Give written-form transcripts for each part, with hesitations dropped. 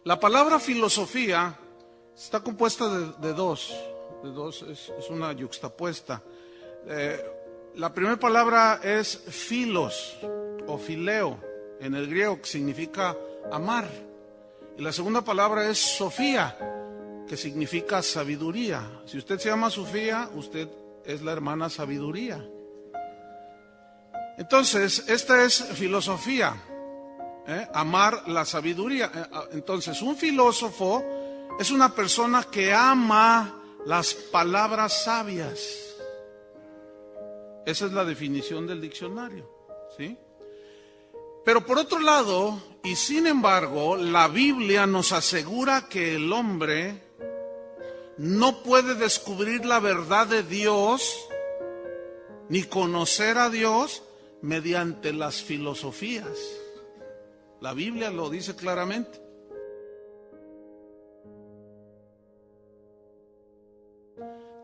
La palabra filosofía está compuesta de dos, es una yuxtapuesta. La primera palabra es philos o phileo en el griego, que significa amar. Y la segunda palabra es sofía, que significa sabiduría. Si usted se llama Sofía, usted es la hermana sabiduría. Entonces, esta es filosofía, amar la sabiduría. Entonces, un filósofo es una persona que ama las palabras sabias. Esa es la definición del diccionario, ¿sí? Pero por otro lado, y sin embargo, la Biblia nos asegura que el hombre no puede descubrir la verdad de Dios ni conocer a Dios mediante las filosofías. La Biblia lo dice claramente.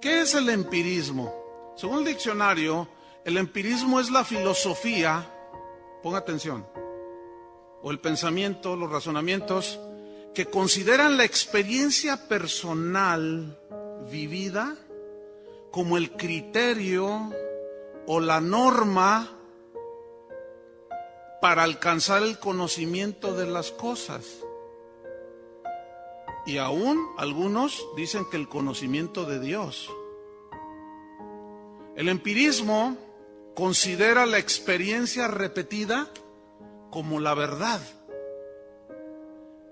¿Qué es el empirismo? Según el diccionario, el empirismo es la filosofía, ponga atención, o el pensamiento, los razonamientos que consideran la experiencia personal vivida como el criterio o la norma para alcanzar el conocimiento de las cosas. Y aún algunos dicen que el conocimiento de Dios. El empirismo considera la experiencia repetida como la verdad.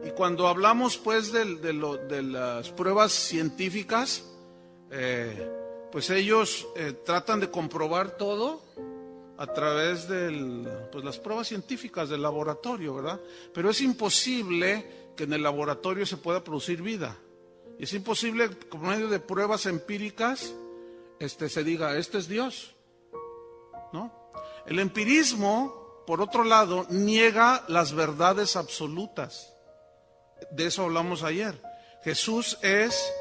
Y cuando hablamos pues de las pruebas científicas, pues ellos tratan de comprobar todo a través de las pruebas científicas del laboratorio, ¿verdad? Pero es imposible que en el laboratorio se pueda producir vida. Y es imposible que por medio de pruebas empíricas se diga, este es Dios, ¿no? El empirismo, por otro lado, niega las verdades absolutas. De eso hablamos ayer. Jesús es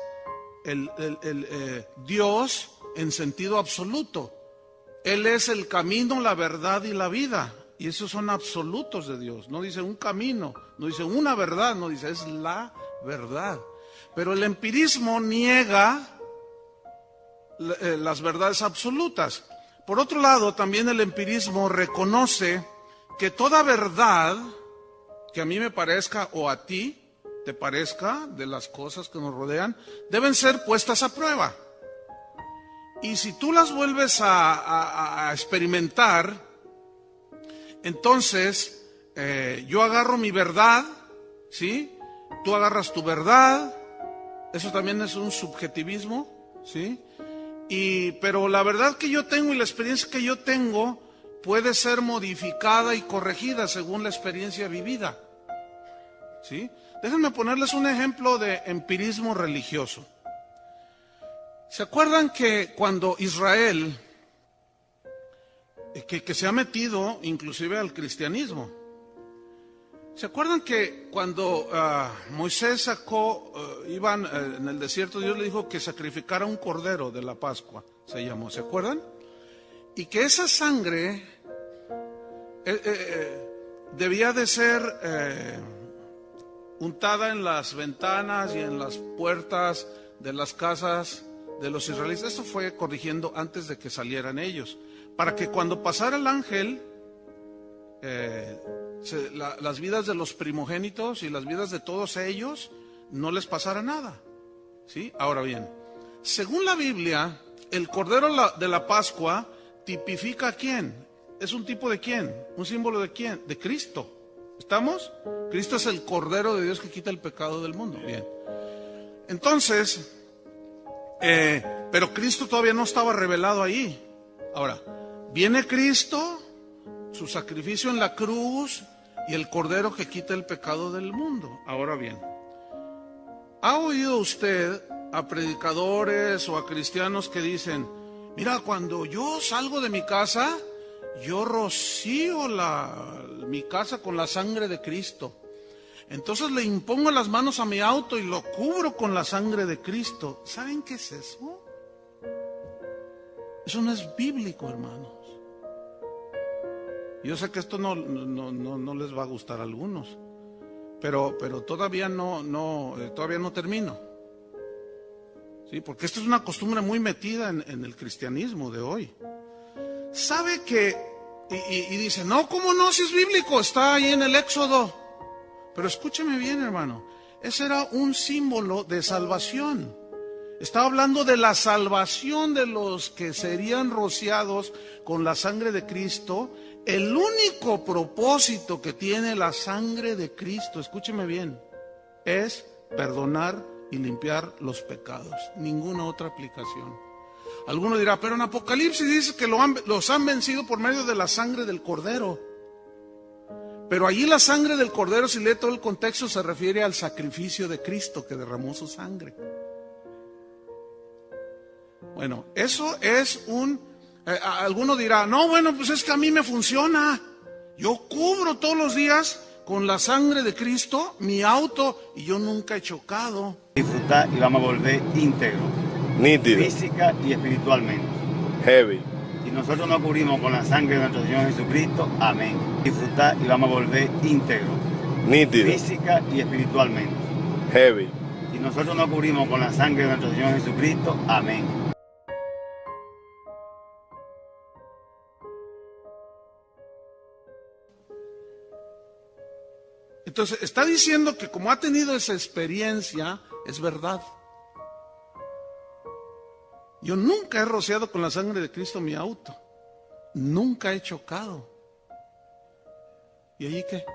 Dios en sentido absoluto. Él es el camino, la verdad y la vida. Y esos son absolutos de Dios. No dice un camino, no dice una verdad, no dice es la verdad. Pero el empirismo niega las verdades absolutas. Por otro lado, también el empirismo reconoce que toda verdad que a mí me parezca o a ti te parezca de las cosas que nos rodean, deben ser puestas a prueba. Y si tú las vuelves a experimentar, entonces yo agarro mi verdad, ¿sí? Tú agarras tu verdad, eso también es un subjetivismo, ¿sí? Pero la verdad que yo tengo y la experiencia que yo tengo puede ser modificada y corregida según la experiencia vivida, ¿sí? Déjenme ponerles un ejemplo de empirismo religioso. ¿Se acuerdan que cuando Israel, que se ha metido inclusive al cristianismo, ¿se acuerdan que cuando Moisés iban en el desierto, Dios le dijo que sacrificara un cordero de la Pascua, se llamó, ¿se acuerdan? Y que esa sangre debía de ser untada en las ventanas y en las puertas de las casas de los israelitas. Eso fue corrigiendo antes de que salieran ellos, para que cuando pasara el ángel, las vidas de los primogénitos y las vidas de todos ellos no les pasara nada, ¿sí? Ahora bien, según la Biblia, el cordero de la Pascua tipifica a quién. ¿Es un tipo de quién? ¿Un símbolo de quién? De Cristo. ¿Estamos? Cristo es el Cordero de Dios que quita el pecado del mundo. Bien. Entonces, pero Cristo todavía no estaba revelado ahí. Ahora, viene Cristo, su sacrificio en la cruz y el Cordero que quita el pecado del mundo. Ahora bien, ¿ha oído usted a predicadores o a cristianos que dicen, mira, cuando yo salgo de mi casa, yo rocío mi casa con la sangre de Cristo? Entonces le impongo las manos a mi auto y lo cubro con la sangre de Cristo. ¿Saben qué es eso? Eso no es bíblico, hermanos. Yo sé que esto no les va a gustar a algunos, Pero todavía todavía no termino. Sí, porque esto es una costumbre muy metida en el cristianismo de hoy. ¿Sabe que? Y dice, no, ¿cómo no? Si es bíblico, está ahí en el Éxodo. Pero escúcheme bien, hermano, ese era un símbolo de salvación. Estaba hablando de la salvación de los que serían rociados con la sangre de Cristo. El único propósito que tiene la sangre de Cristo, escúcheme bien, es perdonar y limpiar los pecados. Ninguna otra aplicación. Alguno dirá, pero en Apocalipsis dice que los han vencido por medio de la sangre del Cordero. Pero allí la sangre del Cordero, si lee todo el contexto, se refiere al sacrificio de Cristo que derramó su sangre. Bueno, eso es alguno dirá, no, bueno, pues es que a mí me funciona. Yo cubro todos los días con la sangre de Cristo mi auto y yo nunca he chocado. Disfrutar y vamos a volver íntegro, Nítido. física y espiritualmente. Heavy. Si nosotros nos cubrimos con la sangre de nuestro Señor Jesucristo, amén. Disfrutar y vamos a volver íntegro, Nítido. física y espiritualmente. Heavy. Si nosotros nos cubrimos con la sangre de nuestro Señor Jesucristo, amén. Entonces, está diciendo que como ha tenido esa experiencia, es verdad. Yo nunca he rociado con la sangre de Cristo mi auto. Nunca he chocado. ¿Y allí qué?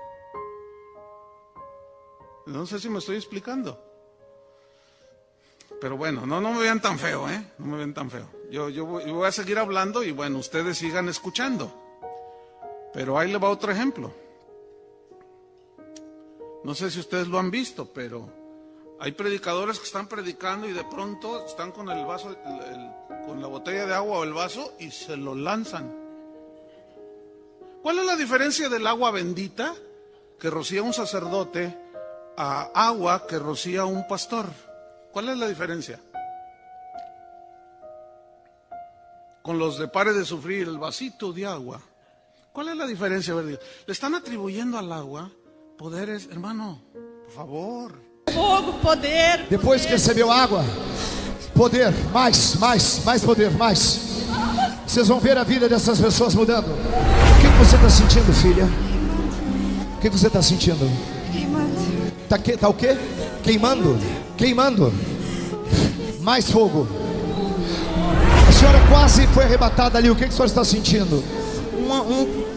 No sé si me estoy explicando. Pero bueno, no me vean tan feo, ¿eh? No me vean tan feo. Yo voy a seguir hablando y bueno, ustedes sigan escuchando. Pero ahí le va otro ejemplo. No sé si ustedes lo han visto, pero hay predicadores que están predicando y de pronto están con el vaso, con la botella de agua o el vaso y se lo lanzan. ¿Cuál es la diferencia del agua bendita que rocía un sacerdote a agua que rocía un pastor? ¿Cuál es la diferencia? Con los de pare de sufrir, el vasito de agua. ¿Cuál es la diferencia? Le están atribuyendo al agua poderes, hermano, por favor. Fogo, poder. Depois que recebeu água, poder, mais poder, mais. Vocês vão ver a vida dessas pessoas mudando. O que você está sentindo, filha? O que você está sentindo? Queimando. Tá o quê? Queimando? Queimando. Mais fogo. A senhora quase foi arrebatada ali. O que a senhora está sentindo?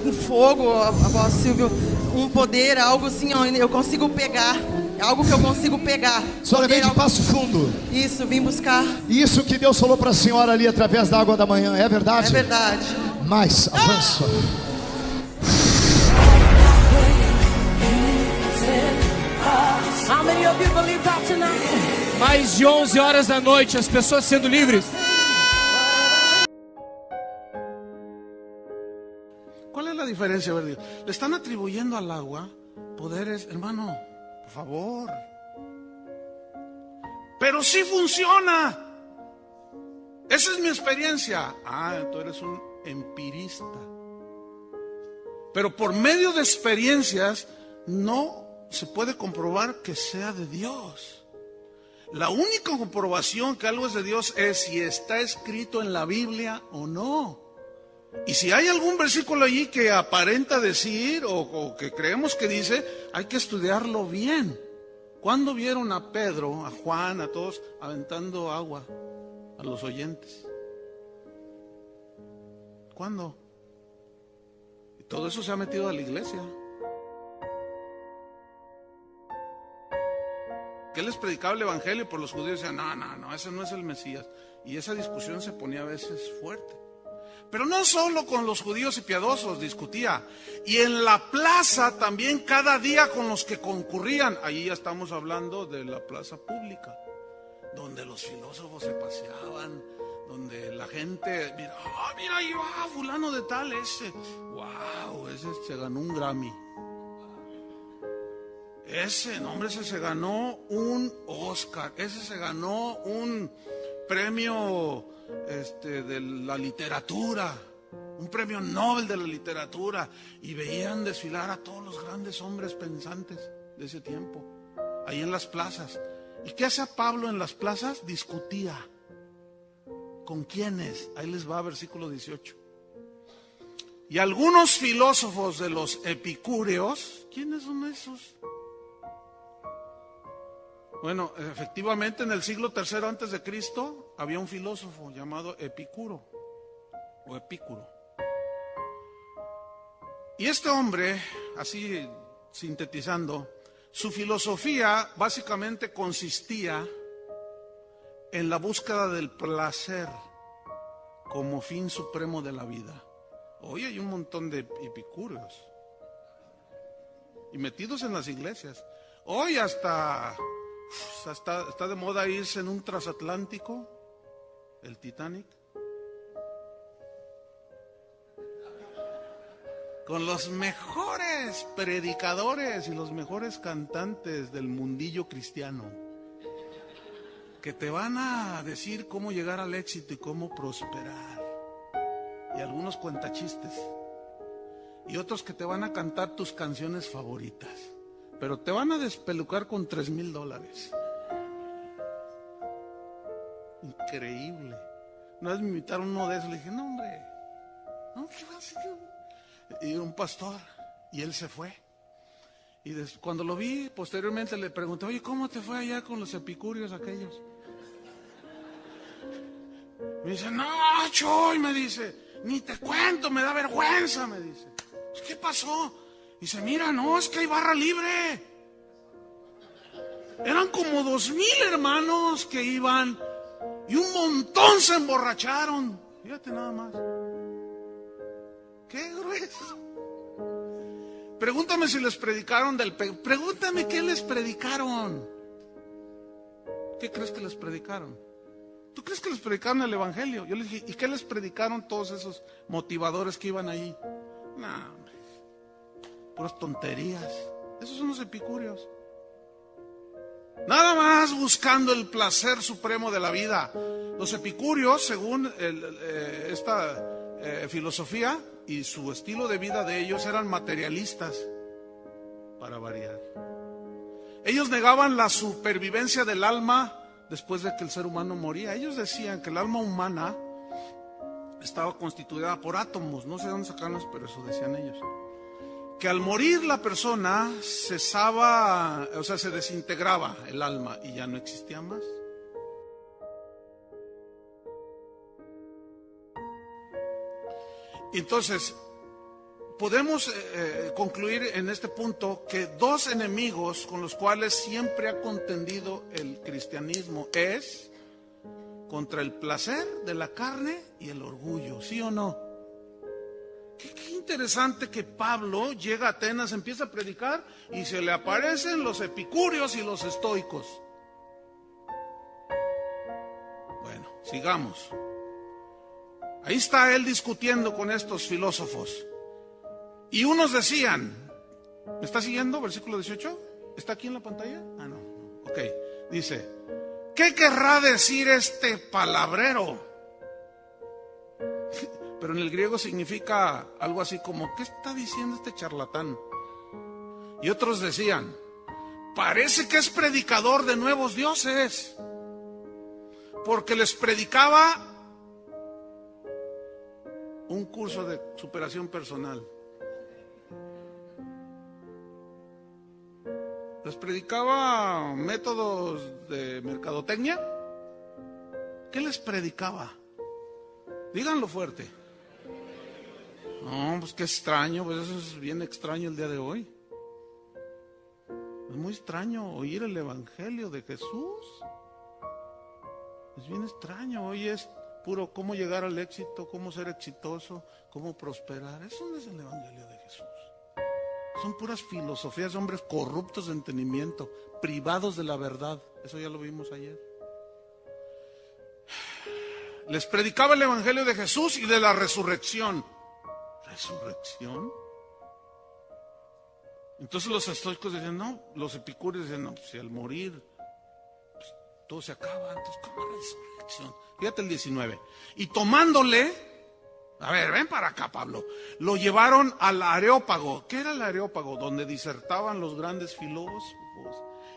Um fogo, apóstolo Silvio. Um poder, algo assim, ó, eu consigo pegar. É algo que eu consigo pegar. A senhora veio de Passo Fundo. Isso, vim buscar. Isso que Deus falou para a senhora ali através da água da manhã, é verdade? É verdade. Mais, avança. Mais de 11 horas da noite, as pessoas sendo livres. ¿Cuál es la diferencia? Le están atribuyendo al agua poderes, hermano, por favor. Pero sí funciona. Esa es mi experiencia. Tú eres un empirista. Pero por medio de experiencias no se puede comprobar que sea de Dios. La única comprobación que algo es de Dios es si está escrito en la Biblia o no. Y si hay algún versículo allí que aparenta decir o que creemos que dice, hay que estudiarlo bien. ¿Cuándo vieron a Pedro, a Juan, a todos aventando agua a los oyentes? ¿Cuándo? Y todo eso se ha metido a la iglesia. Que él les predicaba el evangelio por los judíos decían, no, ese no es el Mesías. Y esa discusión se ponía a veces fuerte. Pero no solo con los judíos y piadosos discutía, y en la plaza también cada día con los que concurrían. Allí ya estamos hablando de la plaza pública, donde los filósofos se paseaban, donde la gente, mira, ahí va fulano de tal, ese se ganó un Grammy. Ese se ganó un Oscar, ese se ganó un premio de la literatura, un premio Nobel de la literatura, y veían desfilar a todos los grandes hombres pensantes. de ese tiempo, ahí en las plazas. ¿Y qué hacía Pablo en las plazas? Discutía. ¿Con quiénes? Ahí les va, versículo 18. Y algunos filósofos de los epicúreos, ¿quiénes son esos? Bueno, efectivamente en el siglo III antes de Cristo había un filósofo llamado Epicuro o Epicuro. Y este hombre, así sintetizando, su filosofía básicamente consistía en la búsqueda del placer como fin supremo de la vida. Hoy hay un montón de epicúreos y metidos en las iglesias. Hoy hasta está de moda irse en un transatlántico, el Titanic, con los mejores predicadores y los mejores cantantes del mundillo cristiano, que te van a decir cómo llegar al éxito y cómo prosperar. Y algunos cuentachistes. Y otros que te van a cantar tus canciones favoritas. Pero te van a despelucar con $3,000. Increíble. Una vez me invitaron uno de esos, le dije, no hombre, no, ¿qué va a hacer? Y un pastor, y él se fue. Y cuando lo vi, posteriormente le pregunté, oye, ¿cómo te fue allá con los epicúreos aquellos? Me dice, no, Choy, me dice, ni te cuento, me da vergüenza, me dice. ¿Qué pasó? Dice, mira, no, es que hay barra libre. Eran como 2,000 hermanos que iban y un montón se emborracharon. Fíjate nada más. Qué grueso. Pregúntame si les predicaron pregúntame qué les predicaron. ¿Qué crees que les predicaron? ¿Tú crees que les predicaron el evangelio? Yo les dije, ¿y qué les predicaron todos esos motivadores que iban ahí? No, hombre, puras tonterías. Esos son los epicúreos. Nada más buscando el placer supremo de la vida. Los epicúreos, según esta filosofía y su estilo de vida de ellos, eran materialistas, para variar. Ellos negaban la supervivencia del alma después de que el ser humano moría. Ellos decían que el alma humana estaba constituida por átomos, no sé dónde sacarlos, pero eso decían ellos. Que al morir la persona cesaba, o sea, se desintegraba el alma y ya no existía más. Entonces, podemos concluir en este punto que dos enemigos con los cuales siempre ha contendido el cristianismo es contra el placer de la carne y el orgullo, ¿sí o no? Qué interesante que Pablo llega a Atenas, empieza a predicar y se le aparecen los epicúreos y los estoicos. Bueno, sigamos. Ahí está él discutiendo con estos filósofos. Y unos decían, ¿me está siguiendo? Versículo 18. ¿Está aquí en la pantalla? Ah, no. Ok. Dice, ¿qué querrá decir este palabrero? Pero en el griego significa algo así como, ¿qué está diciendo este charlatán? Y otros decían, parece que es predicador de nuevos dioses, porque les predicaba un curso de superación personal. Les predicaba métodos de mercadotecnia. ¿Qué les predicaba? Díganlo fuerte. No, pues qué extraño, pues eso es bien extraño el día de hoy. Es muy extraño oír el evangelio de Jesús. Es bien extraño, hoy es puro cómo llegar al éxito, cómo ser exitoso, cómo prosperar. Eso no es el evangelio de Jesús. Son puras filosofías de hombres corruptos de entendimiento, privados de la verdad. Eso ya lo vimos ayer. Les predicaba el evangelio de Jesús y de la resurrección. ¿Resurrección? Entonces los estoicos decían, no, los epicúreos decían, no, pues si al morir pues, todo se acaba, entonces ¿cómo resurrección? Fíjate el 19. Y tomándole, A ver, ven para acá, Pablo. Lo llevaron al Areópago. ¿Qué era el Areópago? Donde disertaban los grandes filósofos.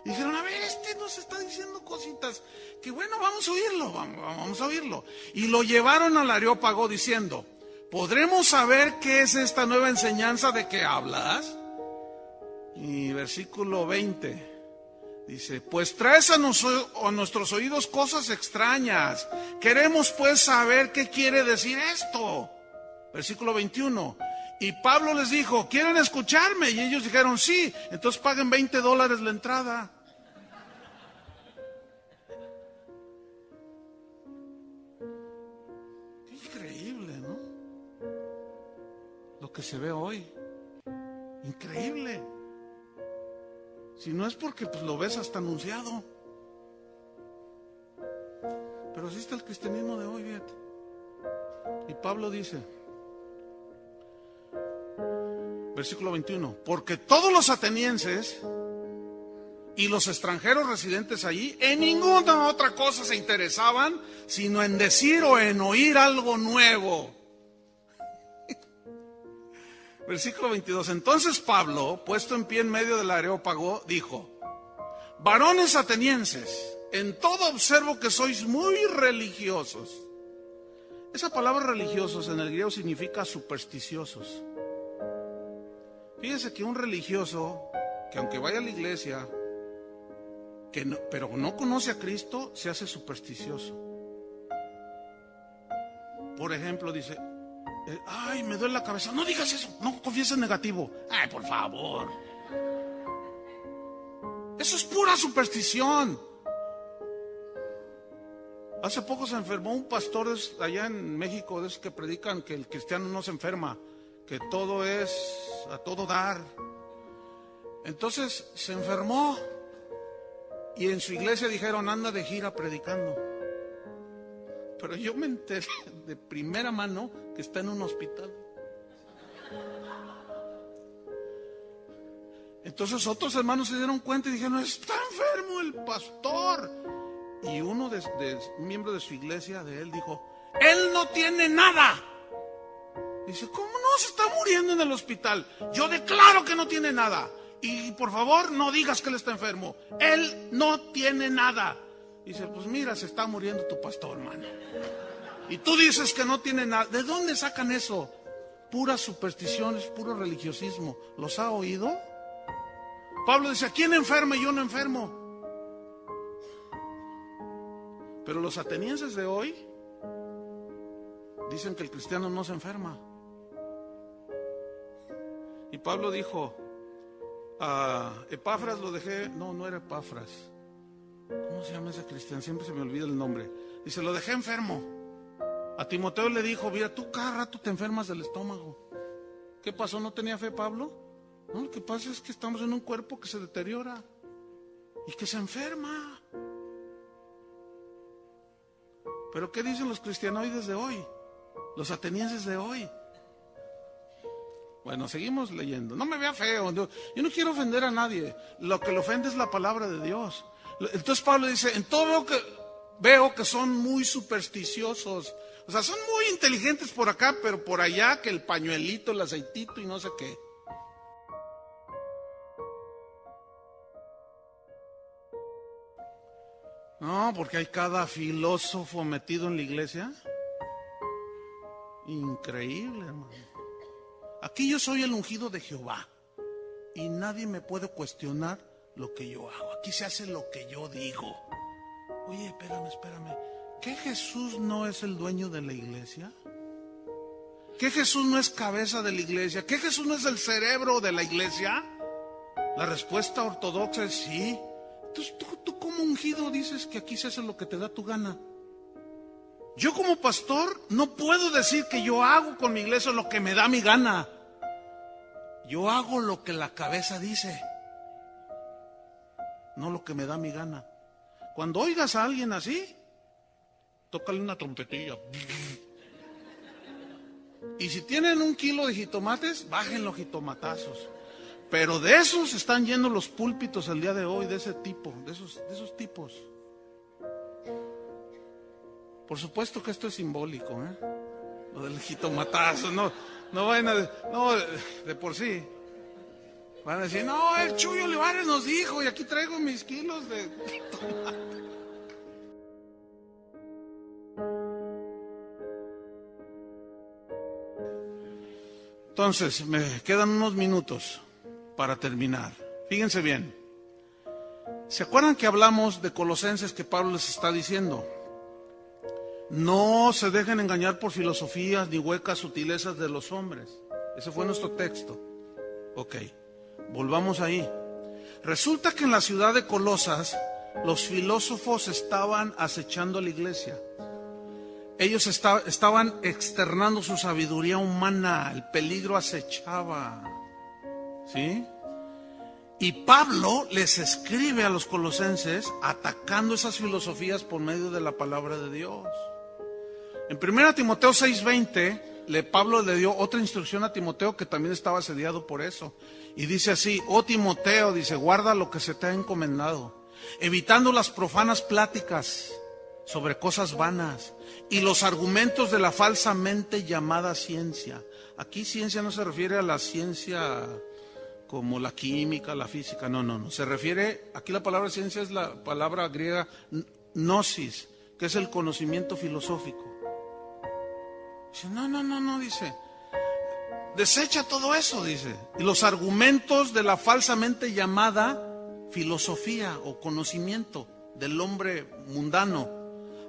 Y dijeron, a ver, este nos está diciendo cositas. Que bueno, vamos a oírlo, vamos a oírlo. Y lo llevaron al Areópago diciendo, ¿podremos saber qué es esta nueva enseñanza de que hablas? Y versículo 20 dice, pues traes a nuestros oídos cosas extrañas. Queremos pues saber qué quiere decir esto. Versículo 21. Y Pablo les dijo, ¿quieren escucharme? Y ellos dijeron, sí. Entonces paguen $20 la entrada. Qué increíble, ¿no? Lo que se ve hoy. Increíble. Si no es porque pues, lo ves hasta anunciado. Pero así está el cristianismo de hoy, fíjate. Y Pablo dice, versículo 21, porque todos los atenienses y los extranjeros residentes allí en ninguna otra cosa se interesaban, sino en decir o en oír algo nuevo. Versículo 22, entonces Pablo, puesto en pie en medio del Areópago, dijo, varones atenienses, en todo observo que sois muy religiosos. Esa palabra religiosos en el griego significa supersticiosos. Fíjese que un religioso, que aunque vaya a la iglesia, pero no conoce a Cristo, se hace supersticioso. Por ejemplo, dice, ay, me duele la cabeza. No digas eso, no confieses negativo. Ay, por favor. Eso es pura superstición. Hace poco se enfermó un pastor allá en México, de esos que predican que el cristiano no se enferma, que todo es a todo dar. Entonces se enfermó y en su iglesia dijeron, anda de gira predicando. Pero yo me enteré de primera mano que está en un hospital. Entonces otros hermanos se dieron cuenta y dijeron, está enfermo el pastor. Y uno de miembro de su iglesia, de él, dijo, él no tiene nada. Dice, ¿cómo no? Se está muriendo en el hospital. Yo declaro que no tiene nada. Y por favor, no digas que él está enfermo. Él no tiene nada. Dice, pues mira, se está muriendo tu pastor, hermano. Y tú dices que no tiene nada. ¿De dónde sacan eso? Puras supersticiones, puro religiosismo. ¿Los ha oído? Pablo dice, ¿quién enferma y yo no enfermo? Pero los atenienses de hoy dicen que el cristiano no se enferma. Y Pablo dijo, a Epafras lo dejé, no era Epafras. ¿Cómo se llama ese cristiano? Siempre se me olvida el nombre. Dice, lo dejé enfermo. A Timoteo le dijo, mira, tú cada rato te enfermas del estómago. ¿Qué pasó? ¿No tenía fe Pablo? No, lo que pasa es que estamos en un cuerpo que se deteriora y que se enferma. Pero ¿qué dicen los cristianoides de hoy? Los atenienses de hoy. Bueno, seguimos leyendo. No me vea feo. Yo no quiero ofender a nadie. Lo que le ofende es la palabra de Dios. Entonces Pablo dice, en todo veo que son muy supersticiosos. O sea, son muy inteligentes por acá, pero por allá que el pañuelito, el aceitito y no sé qué. No, porque hay cada filósofo metido en la iglesia. Increíble, hermano. Aquí yo soy el ungido de Jehová y nadie me puede cuestionar lo que yo hago. Aquí se hace lo que yo digo. Oye, espérame. ¿Qué Jesús no es el dueño de la iglesia? ¿Qué Jesús no es cabeza de la iglesia? ¿Qué Jesús no es el cerebro de la iglesia? La respuesta ortodoxa es sí. Entonces tú como ungido dices que aquí se hace lo que te da tu gana. Yo como pastor no puedo decir que yo hago con mi iglesia lo que me da mi gana. Yo hago lo que la cabeza dice, no lo que me da mi gana. Cuando oigas a alguien así, tócale una trompetilla. Y si tienen 1 kilo de jitomates, bajen los jitomatazos. Pero de esos están yendo los púlpitos el día de hoy, de ese tipo, de esos tipos. Por supuesto que esto es simbólico, Lo del jitomatazo, no vayan a... No, de por sí. Van a decir, no, el Chuy Olivares nos dijo y aquí traigo mis kilos de jitomate. Entonces, me quedan unos minutos para terminar. Fíjense bien. ¿Se acuerdan que hablamos de Colosenses que Pablo les está diciendo? No se dejen engañar por filosofías ni huecas sutilezas de los hombres. Ese fue nuestro texto. Ok, volvamos ahí. Resulta que en la ciudad de Colosas, los filósofos estaban acechando a la iglesia. Ellos estaban externando su sabiduría humana, el peligro acechaba. ¿Sí? Y Pablo les escribe a los colosenses atacando esas filosofías por medio de la palabra de Dios. En 1 Timoteo 6:20, Pablo le dio otra instrucción a Timoteo que también estaba asediado por eso. Y dice así, oh Timoteo, dice, guarda lo que se te ha encomendado, evitando las profanas pláticas sobre cosas vanas y los argumentos de la falsamente llamada ciencia. Aquí ciencia no se refiere a la ciencia como la química, la física, no. Se refiere, aquí la palabra ciencia es la palabra griega gnosis, que es el conocimiento filosófico. Dice, no, dice, desecha todo eso, dice. Y los argumentos de la falsamente llamada filosofía o conocimiento del hombre mundano.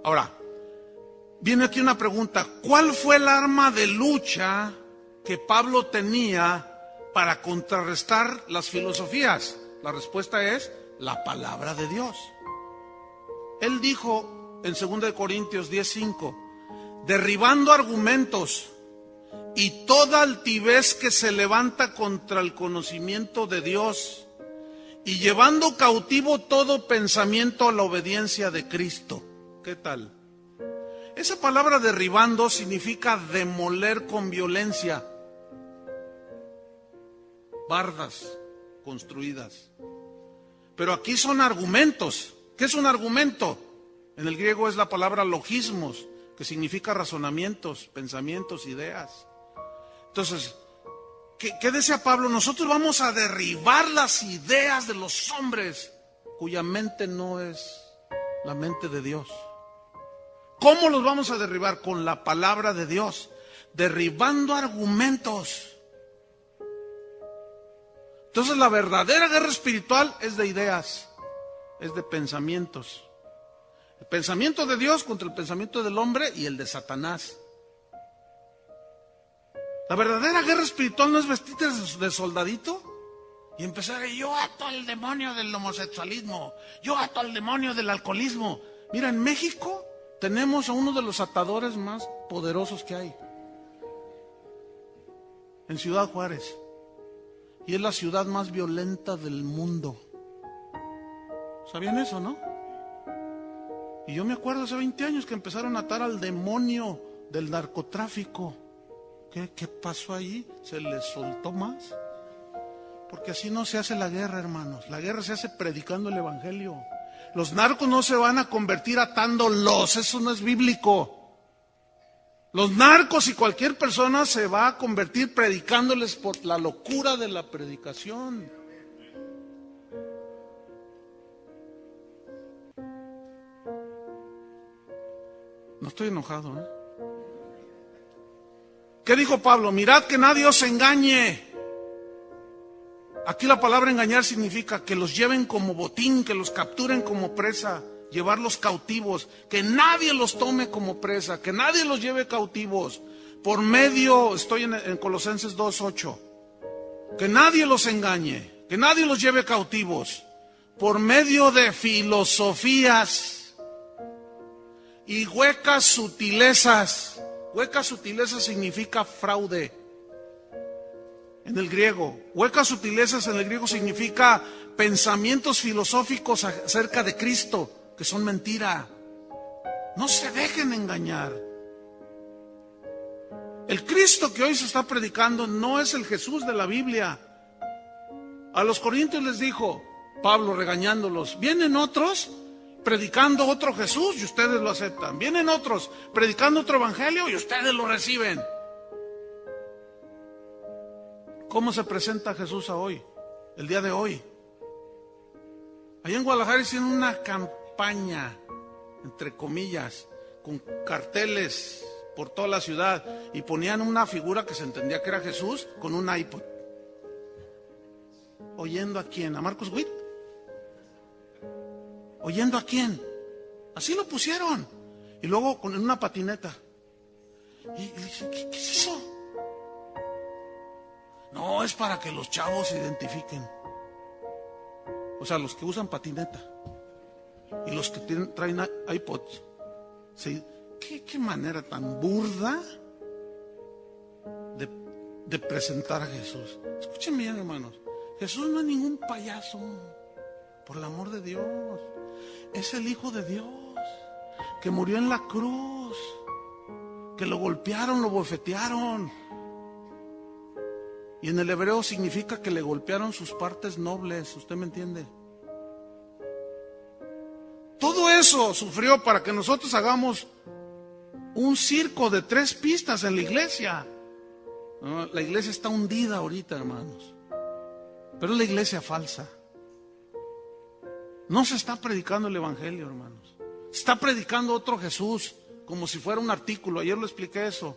Ahora, viene aquí una pregunta. ¿Cuál fue el arma de lucha que Pablo tenía para contrarrestar las filosofías? La respuesta es la palabra de Dios. Él dijo en 2 Corintios 10:5, derribando argumentos y toda altivez que se levanta contra el conocimiento de Dios y llevando cautivo todo pensamiento a la obediencia de Cristo. ¿Qué tal? Esa palabra derribando significa demoler con violencia. Bardas construidas. Pero aquí son argumentos. ¿Qué es un argumento? En el griego es la palabra logismos, que significa razonamientos, pensamientos, ideas. Entonces, ¿qué decía Pablo? Nosotros vamos a derribar las ideas de los hombres cuya mente no es la mente de Dios. ¿Cómo los vamos a derribar? Con la palabra de Dios, derribando argumentos. Entonces la verdadera guerra espiritual es de ideas, es de pensamientos. El pensamiento de Dios contra el pensamiento del hombre y el de Satanás. La verdadera guerra espiritual no es vestirte de soldadito y empezar, yo ato al demonio del homosexualismo, yo ato al demonio del alcoholismo. Mira, en México tenemos a uno de los atadores más poderosos que hay, en Ciudad Juárez, y es la ciudad más violenta del mundo. ¿Sabían eso, no? Y yo me acuerdo hace 20 años que empezaron a atar al demonio del narcotráfico. ¿Qué pasó ahí? ¿Se les soltó más? Porque así no se hace la guerra, hermanos. La guerra se hace predicando el evangelio. Los narcos no se van a convertir atándolos, eso no es bíblico. Los narcos y cualquier persona se va a convertir predicándoles por la locura de la predicación. No estoy enojado, ¿eh? ¿Qué dijo Pablo? Mirad que nadie os engañe. Aquí la palabra engañar significa que los lleven como botín, que los capturen como presa, llevarlos cautivos, que nadie los tome como presa, que nadie los lleve cautivos. Por medio, estoy en Colosenses 2:8, que nadie los engañe, que nadie los lleve cautivos, por medio de filosofías y huecas sutilezas. Huecas sutilezas significa fraude en el griego. Huecas sutilezas en el griego significa pensamientos filosóficos acerca de Cristo, que son mentira. No se dejen engañar. El Cristo que hoy se está predicando no es el Jesús de la Biblia. A los corintios les dijo Pablo regañándolos, vienen otros predicando otro Jesús y ustedes lo aceptan. Vienen otros predicando otro evangelio y ustedes lo reciben. ¿Cómo se presenta Jesús a hoy? El día de hoy. Allá en Guadalajara hicieron una campaña, entre comillas, con carteles por toda la ciudad y ponían una figura que se entendía que era Jesús con un iPod. ¿Oyendo a quién? ¿A Marcos Witt? ¿Oyendo a quién? Así lo pusieron. Y luego con una patineta. Y dicen, ¿qué es eso? No, es para que los chavos se identifiquen. O sea, los que usan patineta y los que traen iPods. ¿Sí? ¿Qué manera tan burda de presentar a Jesús? Escuchen bien, hermanos. Jesús no es ningún payaso, por el amor de Dios. Es el Hijo de Dios, que murió en la cruz, que lo golpearon, lo bofetearon. Y en el hebreo significa que le golpearon sus partes nobles, ¿usted me entiende? Todo eso sufrió para que nosotros hagamos un circo de 3 pistas en la iglesia. No, la iglesia está hundida ahorita, hermanos. Pero es la iglesia falsa. No se está predicando el evangelio, hermanos. Se está predicando otro Jesús, como si fuera un artículo. Ayer lo expliqué eso.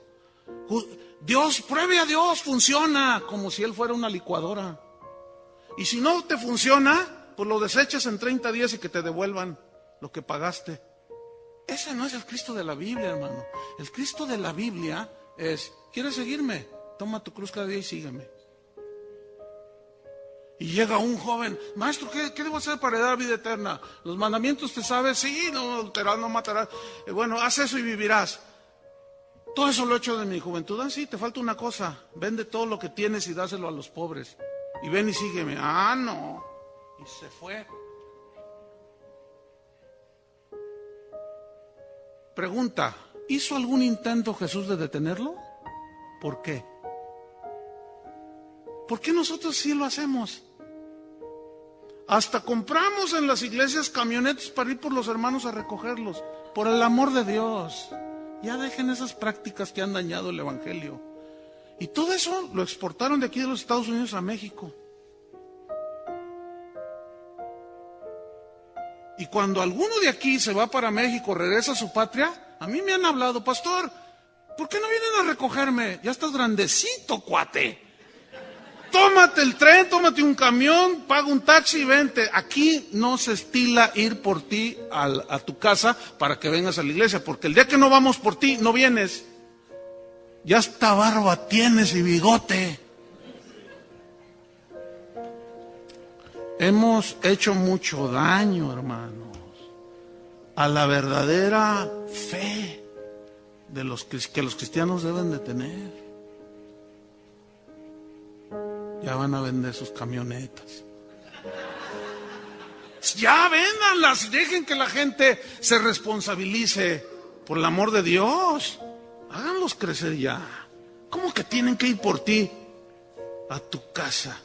Dios, pruebe a Dios, funciona, como si Él fuera una licuadora. Y si no te funciona, pues lo desechas en 30 días y que te devuelvan lo que pagaste. Ese no es el Cristo de la Biblia, hermano. El Cristo de la Biblia es, ¿quieres seguirme? Toma tu cruz cada día y sígueme. Y llega un joven, maestro, ¿qué debo hacer para heredar vida eterna? Los mandamientos, ¿te sabes? Sí, no adulterarás, no matarás. Bueno, haz eso y vivirás. Todo eso lo he hecho de mi juventud. Ah, sí, te falta una cosa. Vende todo lo que tienes y dáselo a los pobres. Y ven y sígueme. Ah, no. Y se fue. Pregunta, ¿hizo algún intento Jesús de detenerlo? ¿Por qué? ¿Por qué nosotros sí lo hacemos? Hasta compramos en las iglesias camionetas para ir por los hermanos a recogerlos. Por el amor de Dios. Ya dejen esas prácticas que han dañado el evangelio. Y todo eso lo exportaron de aquí de los Estados Unidos a México. Y cuando alguno de aquí se va para México, regresa a su patria, a mí me han hablado, pastor, ¿por qué no vienen a recogerme? Ya estás grandecito, cuate. Tómate el tren, tómate un camión, paga un taxi y vente. Aquí no se estila ir por ti a tu casa para que vengas a la iglesia, porque el día que no vamos por ti, no vienes. Ya hasta barba tienes y bigote. Hemos hecho mucho daño, hermanos, a la verdadera fe de que los cristianos deben de tener. Ya van a vender sus camionetas. Ya véndanlas, dejen que la gente se responsabilice. Por el amor de Dios, háganlos crecer ya. ¿Cómo que tienen que ir por ti a tu casa,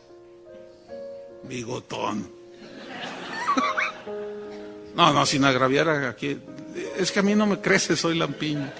bigotón? No, sin agraviar aquí. Es que a mí no me crece, soy lampiño.